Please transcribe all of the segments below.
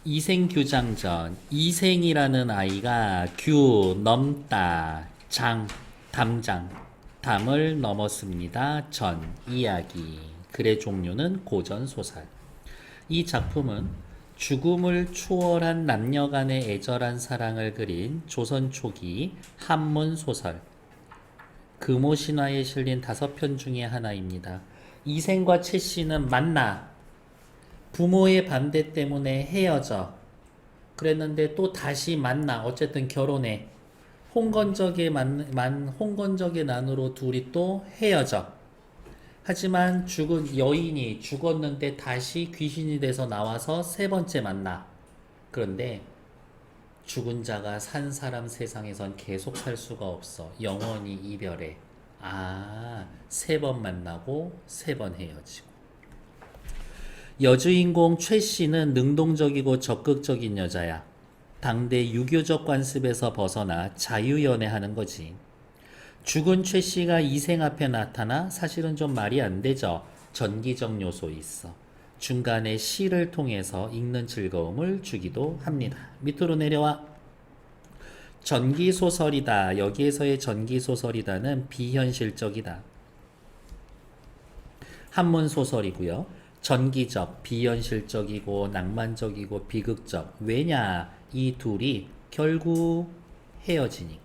이생규장전. 이생이라는 아이가 규 넘다 장 담장 담을 넘었습니다. 전 이야기. 글의 종류는 고전 소설. 이 작품은 죽음을 초월한 남녀 간의 애절한 사랑을 그린 조선 초기 한문 소설 금오신화에 실린 5편 중의 하나입니다. 이생과 최씨는 만나 부모의 반대 때문에 헤어져. 그랬는데 또 다시 만나. 어쨌든 결혼해. 홍건적의 난으로 둘이 또 헤어져. 하지만 죽은 여인이 죽었는데 다시 귀신이 돼서 나와서 세 번째 만나. 그런데 죽은 자가 산 사람 세상에선 계속 살 수가 없어. 영원히 이별해. 아, 세 번 만나고 세 번 헤어지고. 여주인공 최 씨는 능동적이고 적극적인 여자야. 당대 유교적 관습에서 벗어나 자유연애하는 거지. 죽은 최 씨가 이생 앞에 나타나 사실은 좀 말이 안 되죠. 전기적 요소 있어. 중간에 시를 통해서 읽는 즐거움을 주기도 합니다. 밑으로 내려와. 전기소설이다. 여기에서의 전기소설이다는 비현실적이다. 한문소설이고요. 전기적, 비현실적이고 낭만적이고 비극적. 왜냐? 이 둘이 결국 헤어지니까.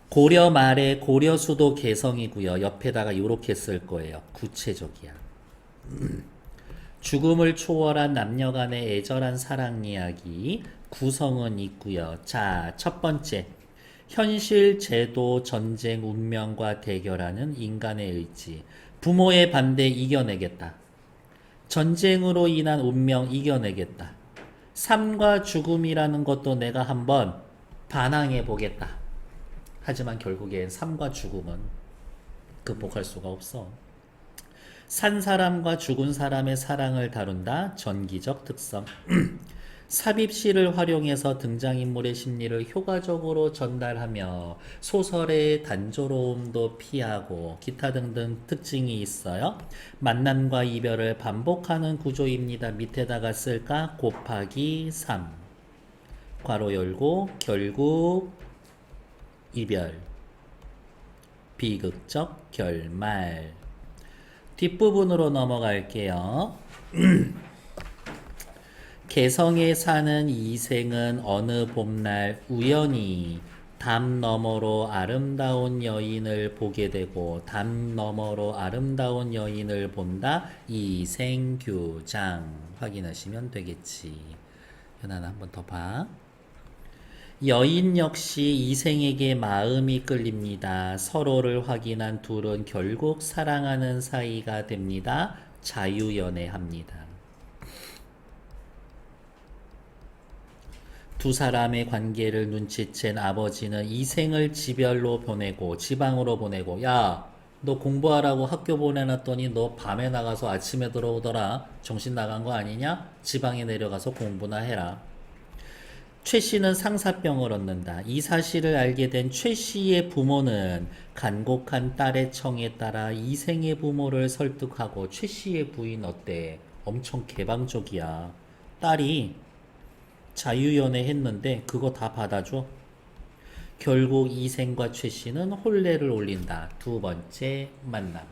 고려 말에 고려수도 개성이고요. 옆에다가 이렇게 쓸 거예요. 구체적이야. 죽음을 초월한 남녀 간의 애절한 사랑 이야기 구성은 있고요. 자, 첫 번째. 현실, 제도, 전쟁, 운명과 대결하는 인간의 의지. 부모의 반대 이겨내겠다. 전쟁으로 인한 운명 이겨내겠다. 삶과 죽음이라는 것도 내가 한번 반항해 보겠다. 하지만 결국엔 삶과 죽음은 극복할 수가 없어. 산 사람과 죽은 사람의 사랑을 다룬다. 전기적 특성. 삽입시를 활용해서 등장인물의 심리를 효과적으로 전달하며 소설의 단조로움도 피하고 기타 등등 특징이 있어요. 만남과 이별을 반복하는 구조입니다. 밑에다가 쓸까? 곱하기 3 괄호 열고 결국 이별 비극적 결말. 뒷부분으로 넘어갈게요. 개성에 사는 이생은 어느 봄날 우연히 담 너머로 아름다운 여인을 보게 되고 담 너머로 아름다운 여인을 본다. 이생규장 확인하시면 되겠지. 현아는 한 번 더 봐. 여인 역시 이생에게 마음이 끌립니다. 서로를 확인한 둘은 결국 사랑하는 사이가 됩니다. 자유연애합니다. 두 사람의 관계를 눈치챈 아버지는 이생을 지별로 보내고 지방으로 보내고 야, 너 공부하라고 학교 보내놨더니 너 밤에 나가서 아침에 들어오더라. 정신 나간 거 아니냐? 지방에 내려가서 공부나 해라. 최 씨는 상사병을 얻는다. 이 사실을 알게 된 최 씨의 부모는 간곡한 딸의 청에 따라 이생의 부모를 설득하고 최 씨의 부인 어때? 엄청 개방적이야. 딸이 자유연애 했는데 그거 다 받아줘. 결국 이생과 최 씨는 혼례를 올린다. 두 번째 만남.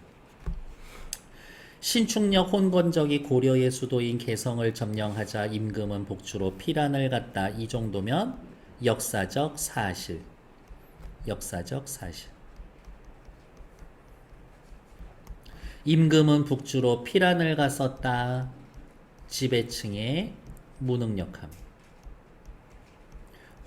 신축역 혼건적이 고려의 수도인 개성을 점령하자 임금은 복주로 피란을 갔다. 이 정도면 역사적 사실. 역사적 사실. 임금은 북주로 피란을 갔었다. 지배층의 무능력함.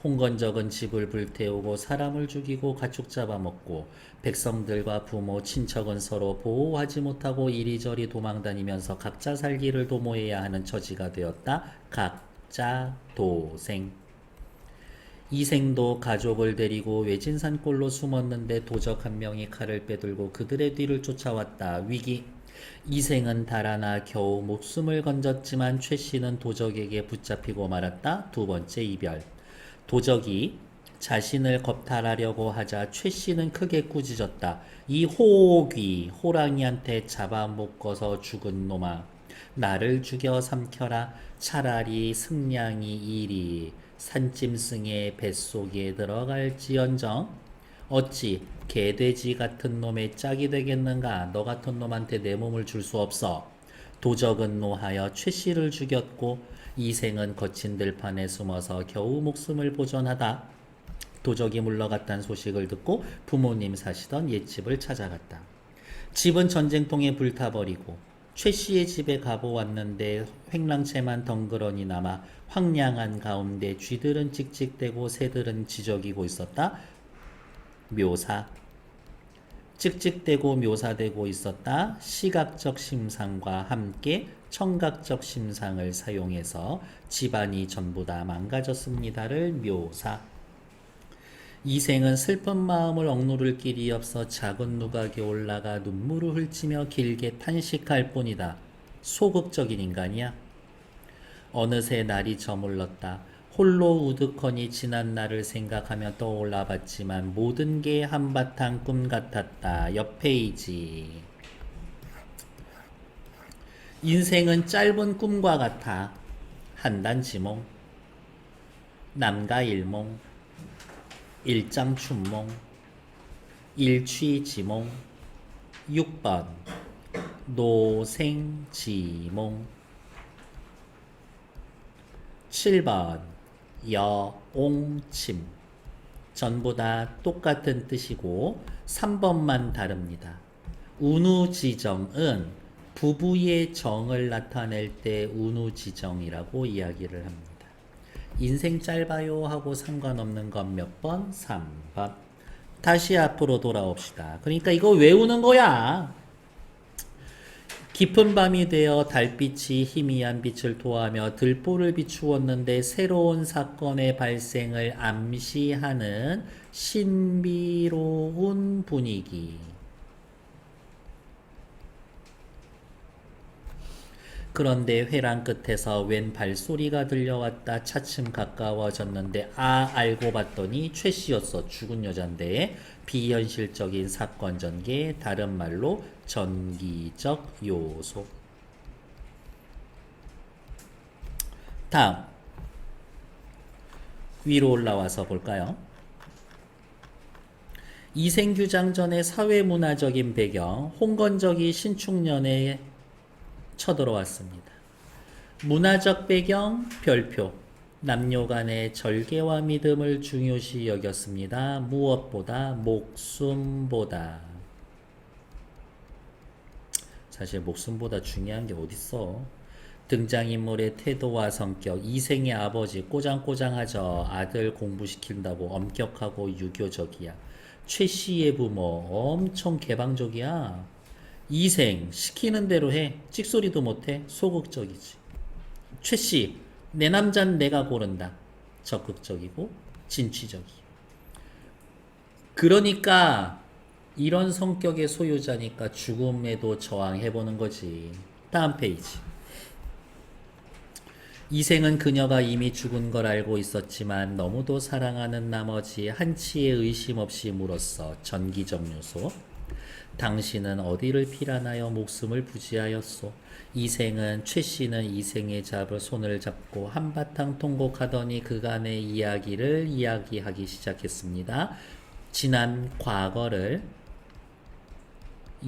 홍건적은 집을 불태우고 사람을 죽이고 가축 잡아먹고 백성들과 부모, 친척은 서로 보호하지 못하고 이리저리 도망다니면서 각자 살기를 도모해야 하는 처지가 되었다. 각자 도생. 이생도 가족을 데리고 외진산골로 숨었는데 도적 한 명이 칼을 빼들고 그들의 뒤를 쫓아왔다. 위기. 이생은 달아나 겨우 목숨을 건졌지만 최 씨는 도적에게 붙잡히고 말았다. 두 번째 이별. 도적이 자신을 겁탈하려고 하자 최 씨는 크게 꾸짖었다. 이 호귀, 호랑이한테 잡아먹어서 죽은 놈아. 나를 죽여 삼켜라. 차라리 승냥이 이리 산짐승의 뱃속에 들어갈지언정. 어찌 개돼지 같은 놈의 짝이 되겠는가. 너 같은 놈한테 내 몸을 줄 수 없어. 도적은 노하여 최 씨를 죽였고 이생은 거친 들판에 숨어서 겨우 목숨을 보존하다. 도적이 물러갔다는 소식을 듣고 부모님 사시던 옛집을 찾아갔다. 집은 전쟁통에 불타버리고 최 씨의 집에 가보았는데 횡랑채만 덩그러니 남아 황량한 가운데 쥐들은 찍찍대고 새들은 지저귀고 있었다. 묘사. 찍찍대고 묘사되고 있었다. 시각적 심상과 함께 청각적 심상을 사용해서 집안이 전부 다 망가졌습니다를 묘사. 이생은 슬픈 마음을 억누를 길이 없어 작은 누각에 올라가 눈물을 훔치며 길게 탄식할 뿐이다. 소극적인 인간이야. 어느새 날이 저물렀다. 홀로 우두커니 지난 날을 생각하며 떠올라 봤지만 모든 게 한바탕 꿈 같았다. 옆 페이지. 인생은 짧은 꿈과 같아. 한단지몽, 남가일몽, 일장춘몽, 일취지몽. 6번 노생지몽. 7번 여옹침. 전부 다 똑같은 뜻이고 3번만 다릅니다. 운우지정은 부부의 정을 나타낼 때 운우지정이라고 이야기를 합니다. 인생 짧아요 하고 상관없는 건 몇 번? 3번. 다시 앞으로 돌아옵시다. 그러니까 이거 외우는 거야. 깊은 밤이 되어 달빛이 희미한 빛을 토하며 들보를 비추었는데 새로운 사건의 발생을 암시하는 신비로운 분위기. 그런데 회랑 끝에서 웬 발소리가 들려왔다. 차츰 가까워졌는데 알고 봤더니 최 씨였어. 죽은 여잔데 비현실적인 사건 전개, 다른 말로 전기적 요소. 다음 위로 올라와서 볼까요? 이생규장전의 사회문화적인 배경, 홍건적이 신축년에 쳐들어왔습니다. 문화적 배경, 별표. 남녀 간의 절개와 믿음을 중요시 여겼습니다. 무엇보다, 목숨보다. 사실 목숨보다 중요한 게 어딨어. 등장인물의 태도와 성격, 이생의 아버지 꼬장꼬장하죠. 아들 공부시킨다고 엄격하고 유교적이야. 최 씨의 부모 엄청 개방적이야. 이생 시키는 대로 해. 찍소리도 못해. 소극적이지. 최 씨, 내 남자는 내가 고른다. 적극적이고 진취적이. 그러니까 이런 성격의 소유자니까 죽음에도 저항해보는 거지. 다음 페이지. 이생은 그녀가 이미 죽은 걸 알고 있었지만 너무도 사랑하는 나머지 한치의 의심 없이 물었어. 전기적 요소. 당신은 어디를 피라나여 목숨을 부지하였소. 이생은 최 씨는 이생의 손을 잡고 한바탕 통곡하더니 그간의 이야기를 이야기하기 시작했습니다. 지난 과거를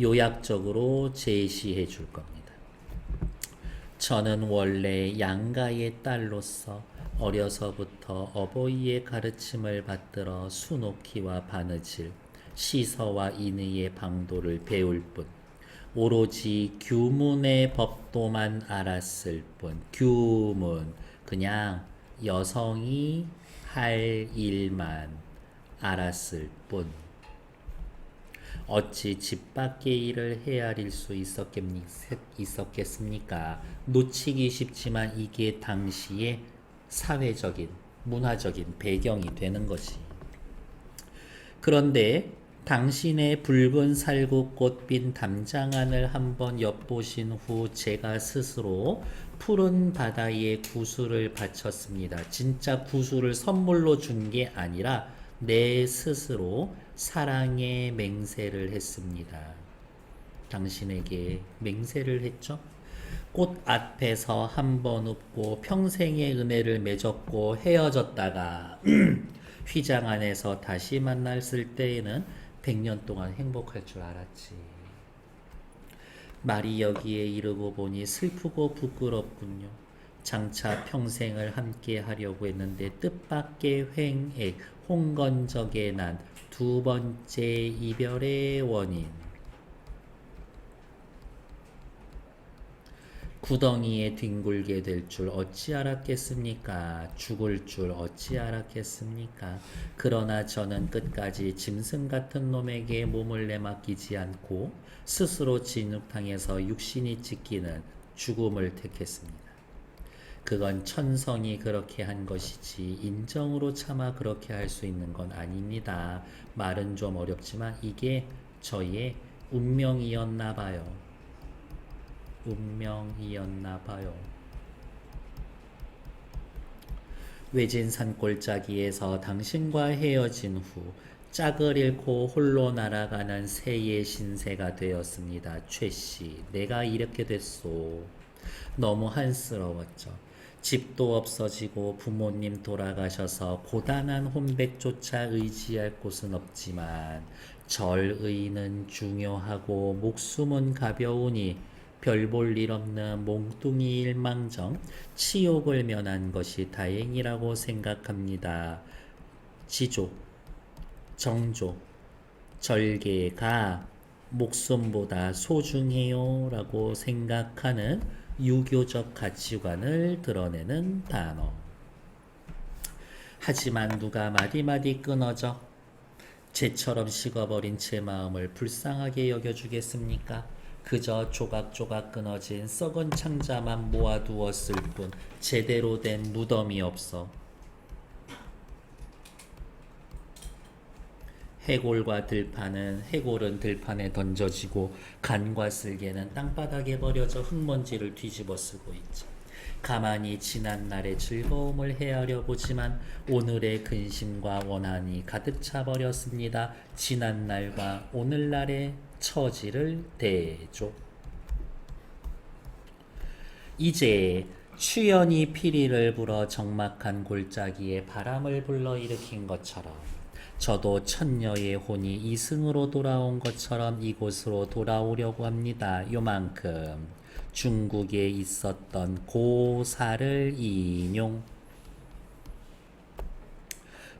요약적으로 제시해 줄 겁니다. 저는 원래 양가의 딸로서 어려서부터 어버이의 가르침을 받들어 수놓기와 바느질, 시서와 인의의 방도를 배울 뿐, 오로지 규문의 법도만 알았을 뿐. 규문, 그냥 여성이 할 일만 알았을 뿐. 어찌 집 밖의 일을 헤아릴 수 있었겠습니까? 놓치기 쉽지만 이게 당시의 사회적인, 문화적인 배경이 되는 거지. 그런데 당신의 붉은 살구꽃 핀 담장안을 한번 엿보신 후 제가 스스로 푸른 바다에 구슬을 바쳤습니다. 진짜 구슬을 선물로 준 게 아니라 내 스스로 사랑의 맹세를 했습니다. 당신에게 맹세를 했죠? 꽃 앞에서 한 번 웃고 평생의 은혜를 맺었고 헤어졌다가 휘장 안에서 다시 만났을 때에는 100년 동안 행복할 줄 알았지. 말이 여기에 이르고 보니 슬프고 부끄럽군요. 장차 평생을 함께 하려고 했는데 뜻밖의 횡액, 홍건적에 난 두 번째 이별의 원인. 구덩이에 뒹굴게 될 줄 어찌 알았겠습니까? 죽을 줄 어찌 알았겠습니까? 그러나 저는 끝까지 짐승 같은 놈에게 몸을 내맡기지 않고 스스로 진흙탕에서 육신이 찢기는 죽음을 택했습니다. 그건 천성이 그렇게 한 것이지 인정으로 차마 그렇게 할 수 있는 건 아닙니다. 말은 좀 어렵지만 이게 저희의 운명이었나 봐요. 운명이었나 봐요. 외진 산골짜기에서 당신과 헤어진 후 짝을 잃고 홀로 날아가는 새의 신세가 되었습니다. 최씨, 내가 이렇게 됐소. 너무 한스러웠죠. 집도 없어지고 부모님 돌아가셔서 고단한 혼백조차 의지할 곳은 없지만 절의는 중요하고 목숨은 가벼우니 별 볼 일 없는 몽뚱이 일망정 치욕을 면한 것이 다행이라고 생각합니다. 지족, 정족, 절개가 목숨보다 소중해요 라고 생각하는 유교적 가치관을 드러내는 단어. 하지만 누가 마디마디 끊어져 재처럼 식어버린 제 마음을 불쌍하게 여겨주겠습니까? 그저 조각조각 끊어진 썩은 창자만 모아두었을 뿐 제대로 된 무덤이 없어. 해골은 들판에 던져지고 간과 쓸개는 땅바닥에 버려져 흙먼지를 뒤집어 쓰고 있죠. 가만히 지난 날의 즐거움을 헤아려 보지만 오늘의 근심과 원한이 가득 차 버렸습니다. 지난 날과 오늘날의 처지를 대조. 이제 추연이 피리를 불어 적막한 골짜기에 바람을 불러일으킨 것처럼 저도 천녀의 혼이 이승으로 돌아온 것처럼 이곳으로 돌아오려고 합니다. 요만큼 중국에 있었던 고사를 인용.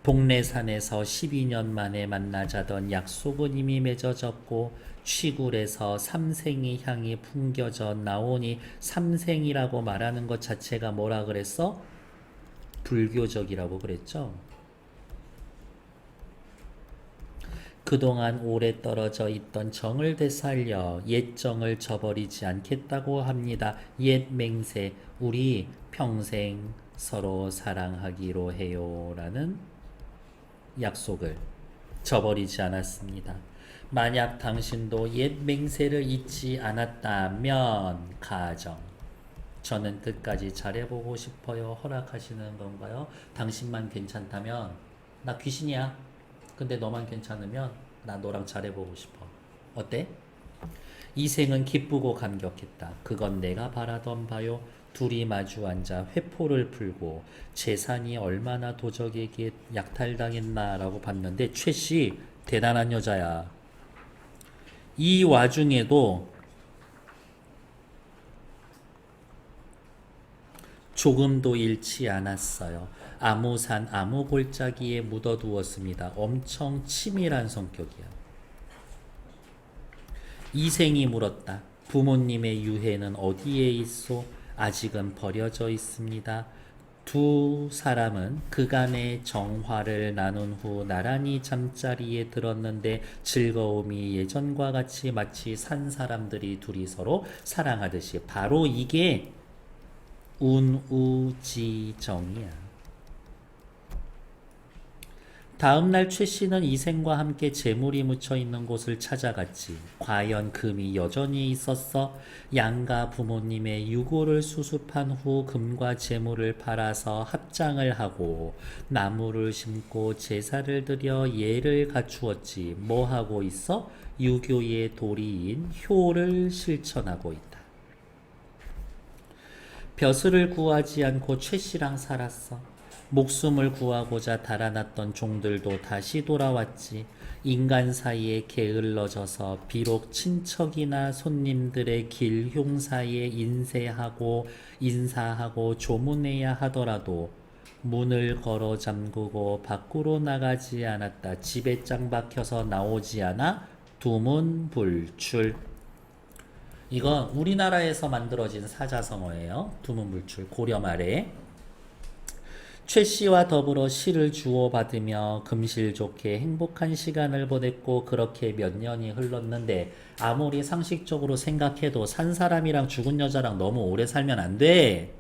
복례산에서 12년 만에 만나자던 약속은 이미 맺어졌고 취굴에서 삼생의 향이 풍겨져 나오니 삼생이라고 말하는 것 자체가 뭐라 그랬어? 불교적이라고 그랬죠. 그동안 오래 떨어져 있던 정을 되살려 옛 정을 저버리지 않겠다고 합니다. 옛 맹세, 우리 평생 서로 사랑하기로 해요 라는 약속을 저버리지 않았습니다. 만약 당신도 옛 맹세를 잊지 않았다면 가정 저는 끝까지 잘해보고 싶어요. 허락하시는 건가요? 당신만 괜찮다면 나 귀신이야. 근데 너만 괜찮으면 나 너랑 잘해보고 싶어. 어때? 이 생은 기쁘고 감격했다. 그건 내가 바라던 바요. 둘이 마주 앉아 회포를 풀고 재산이 얼마나 도적에게 약탈당했나라고 봤는데 최씨 대단한 여자야. 이 와중에도 조금도 잃지 않았어요. 아무 산 아무 골짜기에 묻어두었습니다. 엄청 치밀한 성격이야. 이생이 물었다. 부모님의 유해는 어디에 있소? 아직은 버려져 있습니다. 두 사람은 그간의 정화를 나눈 후 나란히 잠자리에 들었는데 즐거움이 예전과 같이 마치 산 사람들이 둘이 서로 사랑하듯이 바로 이게 운우지정이야. 다음날 최 씨는 이생과 함께 재물이 묻혀 있는 곳을 찾아갔지. 과연 금이 여전히 있었어? 양가 부모님의 유고를 수습한 후 금과 재물을 팔아서 합장을 하고 나무를 심고 제사를 드려 예를 갖추었지. 뭐 하고 있어? 유교의 도리인 효를 실천하고 있다. 벼슬을 구하지 않고 최 씨랑 살았어. 목숨을 구하고자 달아났던 종들도 다시 돌아왔지. 인간 사이에 게을러져서 비록 친척이나 손님들의 길 흉사에 인사하고 조문해야 하더라도 문을 걸어 잠그고 밖으로 나가지 않았다. 집에 짱 박혀서 나오지 않아 두문불출. 이건 우리나라에서 만들어진 사자성어예요. 두문불출. 고려 말에 최 씨와 더불어 시를 주고받으며 금실 좋게 행복한 시간을 보냈고 그렇게 몇 년이 흘렀는데 아무리 상식적으로 생각해도 산 사람이랑 죽은 여자랑 너무 오래 살면 안 돼.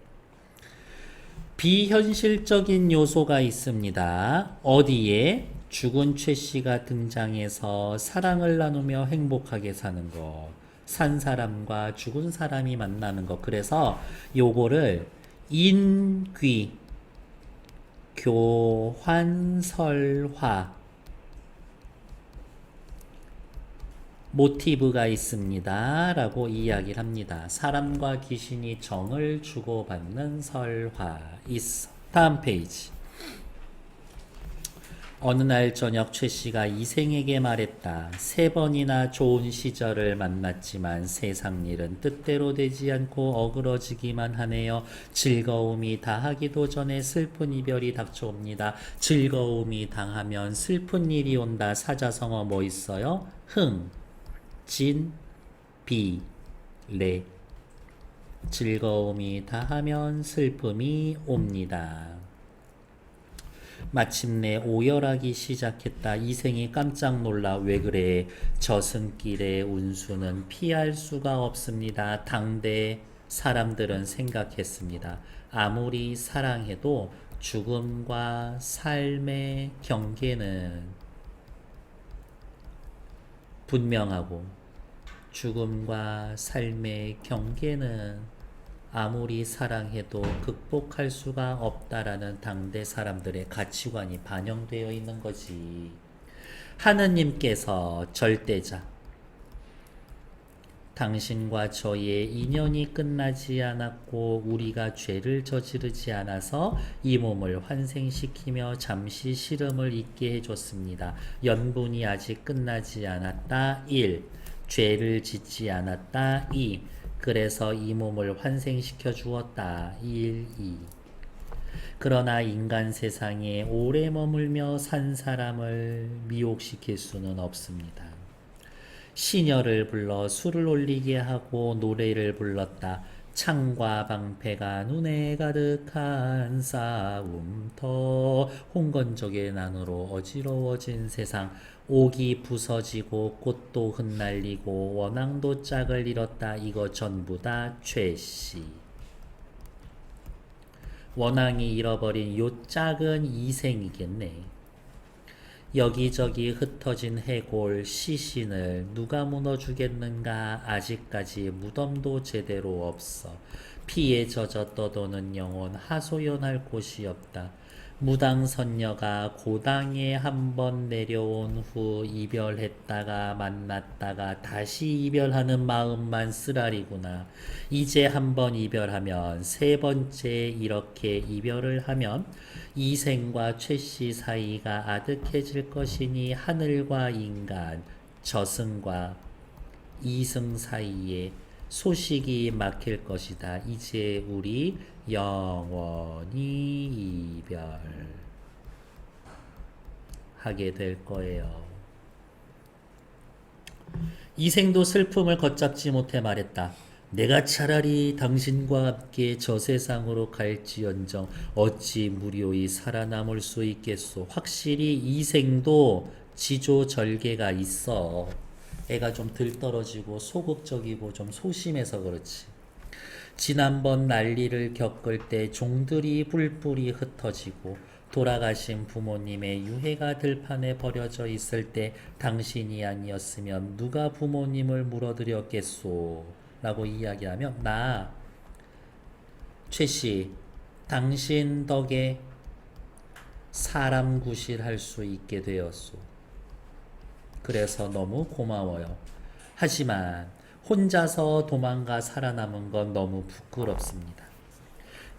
비현실적인 요소가 있습니다. 어디에? 죽은 최 씨가 등장해서 사랑을 나누며 행복하게 사는 것. 산 사람과 죽은 사람이 만나는 것. 그래서 요거를 인귀, 교환설화 모티브가 있습니다 라고 이야기를 합니다. 사람과 귀신이 정을 주고받는 설화 있어. 다음 페이지. 어느 날 저녁 최 씨가 이생에게 말했다. 3번이나 좋은 시절을 만났지만 세상 일은 뜻대로 되지 않고 어그러지기만 하네요. 즐거움이 다하기도 전에 슬픈 이별이 닥쳐옵니다. 즐거움이 당하면 슬픈 일이 온다. 사자성어 뭐 있어요? 흥, 진, 비, 레. 즐거움이 다하면 슬픔이 옵니다. 마침내 오열하기 시작했다. 이생이 깜짝 놀라. 왜 그래? 저승길의 운수는 피할 수가 없습니다. 당대 사람들은 생각했습니다. 아무리 사랑해도 죽음과 삶의 경계는 분명하고 죽음과 삶의 경계는 아무리 사랑해도 극복할 수가 없다라는 당대 사람들의 가치관이 반영되어 있는 거지. 하느님께서 절대자, 당신과 저의 인연이 끝나지 않았고 우리가 죄를 저지르지 않아서 이 몸을 환생시키며 잠시 시름을 잊게 해줬습니다. 연분이 아직 끝나지 않았다. 1. 죄를 짓지 않았다. 2. 그래서 이 몸을 환생시켜 주었다. 1, 2. 그러나 인간 세상에 오래 머물며 산 사람을 미혹시킬 수는 없습니다. 시녀를 불러 술을 올리게 하고 노래를 불렀다. 창과 방패가 눈에 가득한 싸움터. 홍건적의 난으로 어지러워진 세상. 옥이 부서지고 꽃도 흩날리고 원앙도 짝을 잃었다. 이거 전부 다 최씨. 원앙이 잃어버린 요 짝은 이생이겠네. 여기저기 흩어진 해골 시신을 누가 문어주겠는가. 아직까지 무덤도 제대로 없어. 피에 젖어 떠도는 영혼 하소연할 곳이 없다. 무당선녀가 고당에 한번 내려온 후 이별했다가 만났다가 다시 이별하는 마음만 쓰라리구나. 이제 한번 이별하면 3번째 이렇게 이별을 하면 이생과 최씨 사이가 아득해질 것이니 하늘과 인간, 저승과 이승 사이에 소식이 막힐 것이다. 이제 우리 영원히 이별하게 될 거예요. 이생도 슬픔을 걷잡지 못해 말했다. 내가 차라리 당신과 함께 저 세상으로 갈지언정 어찌 무료히 살아남을 수 있겠소. 확실히 이생도 지조절개가 있어. 애가 좀 들떨어지고 소극적이고 좀 소심해서 그렇지. 지난번 난리를 겪을 때 종들이 뿔뿔이 흩어지고 돌아가신 부모님의 유해가 들판에 버려져 있을 때 당신이 아니었으면 누가 부모님을 물어드렸겠소? 라고 이야기하면 나 최씨 당신 덕에 사람 구실할 수 있게 되었소. 그래서 너무 고마워요. 하지만 혼자서 도망가 살아남은 건 너무 부끄럽습니다.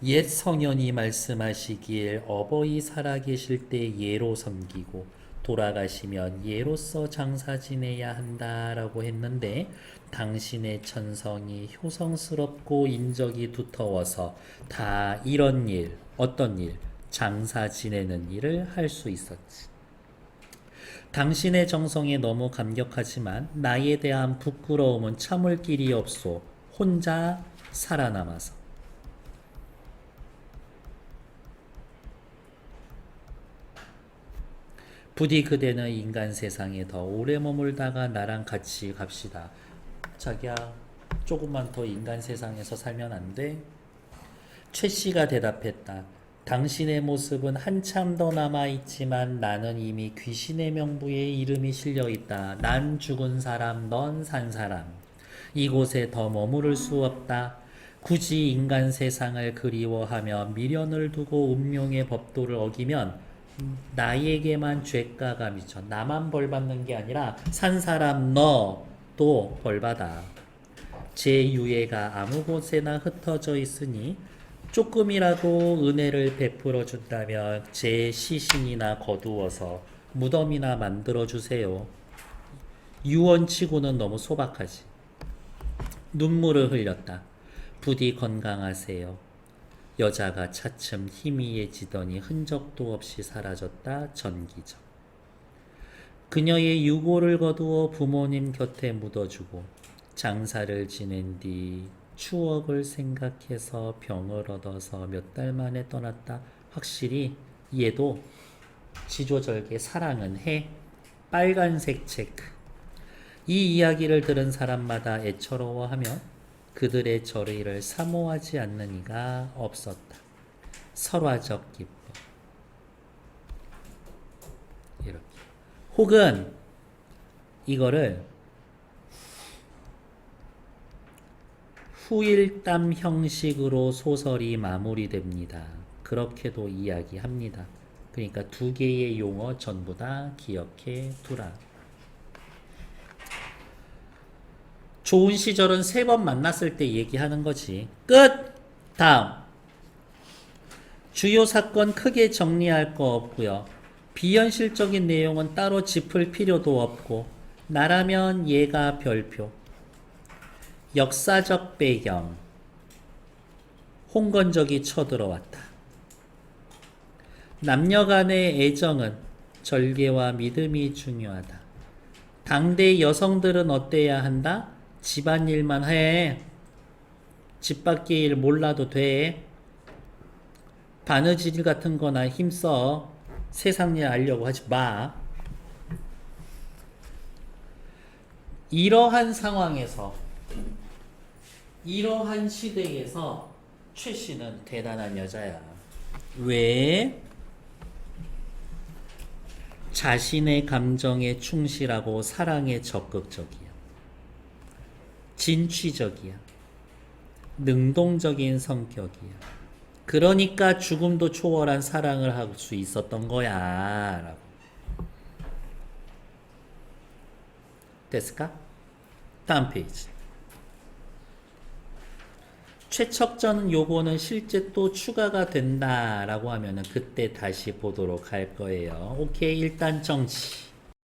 옛 성현이 말씀하시길 어버이 살아계실 때 예로 섬기고 돌아가시면 예로서 장사 지내야 한다라고 했는데 당신의 천성이 효성스럽고 인적이 두터워서 다 이런 일, 어떤 일, 장사 지내는 일을 할 수 있었지. 당신의 정성에 너무 감격하지만 나에 대한 부끄러움은 참을 길이 없소. 혼자 살아남아서. 부디 그대는 인간 세상에 더 오래 머물다가 나랑 같이 갑시다. 자기야, 조금만 더 인간 세상에서 살면 안 돼? 최 씨가 대답했다. 당신의 모습은 한참 더 남아있지만 나는 이미 귀신의 명부에 이름이 실려있다. 난 죽은 사람, 넌 산 사람. 이곳에 더 머무를 수 없다. 굳이 인간 세상을 그리워하며 미련을 두고 운명의 법도를 어기면 나에게만 죄가가 미쳐. 나만 벌받는 게 아니라 산 사람 너도 벌받아. 제 유해가 아무 곳에나 흩어져 있으니 조금이라도 은혜를 베풀어 준다면 제 시신이나 거두어서 무덤이나 만들어 주세요. 유언치고는 너무 소박하지. 눈물을 흘렸다. 부디 건강하세요. 여자가 차츰 희미해지더니 흔적도 없이 사라졌다. 전기적. 그녀의 유골을 거두어 부모님 곁에 묻어주고 장사를 지낸 뒤 추억을 생각해서 병을 얻어서 몇 달 만에 떠났다. 확실히 얘도 지조절개 사랑은 해. 빨간색 체크. 이 이야기를 들은 사람마다 애처로워하며 그들의 절의를 사모하지 않는 이가 없었다. 설화적 기쁨. 이렇게. 혹은 이거를 후일담 형식으로 소설이 마무리됩니다. 그렇게도 이야기합니다. 그러니까 두 개의 용어 전부 다 기억해 두라. 좋은 시절은 3번 만났을 때 얘기하는 거지. 끝! 다음. 주요 사건 크게 정리할 거 없고요. 비현실적인 내용은 따로 짚을 필요도 없고 나라면 얘가 별표. 역사적 배경. 홍건적이 쳐들어왔다. 남녀 간의 애정은 절개와 믿음이 중요하다. 당대 여성들은 어때야 한다? 집안일만 해. 집 밖의 일 몰라도 돼. 바느질 같은 거나 힘써. 세상 일 알려고 하지 마. 이러한 상황에서, 이러한 시대에서 최 씨는 대단한 여자야. 왜? 자신의 감정에 충실하고 사랑에 적극적이야. 진취적이야. 능동적인 성격이야. 그러니까 죽음도 초월한 사랑을 할 수 있었던 거야. 라고. 됐을까? 다음 페이지. 최척전 요거는 실제 또 추가가 된다라고 하면은 그때 다시 보도록 할 거예요. 오케이, 일단 정치.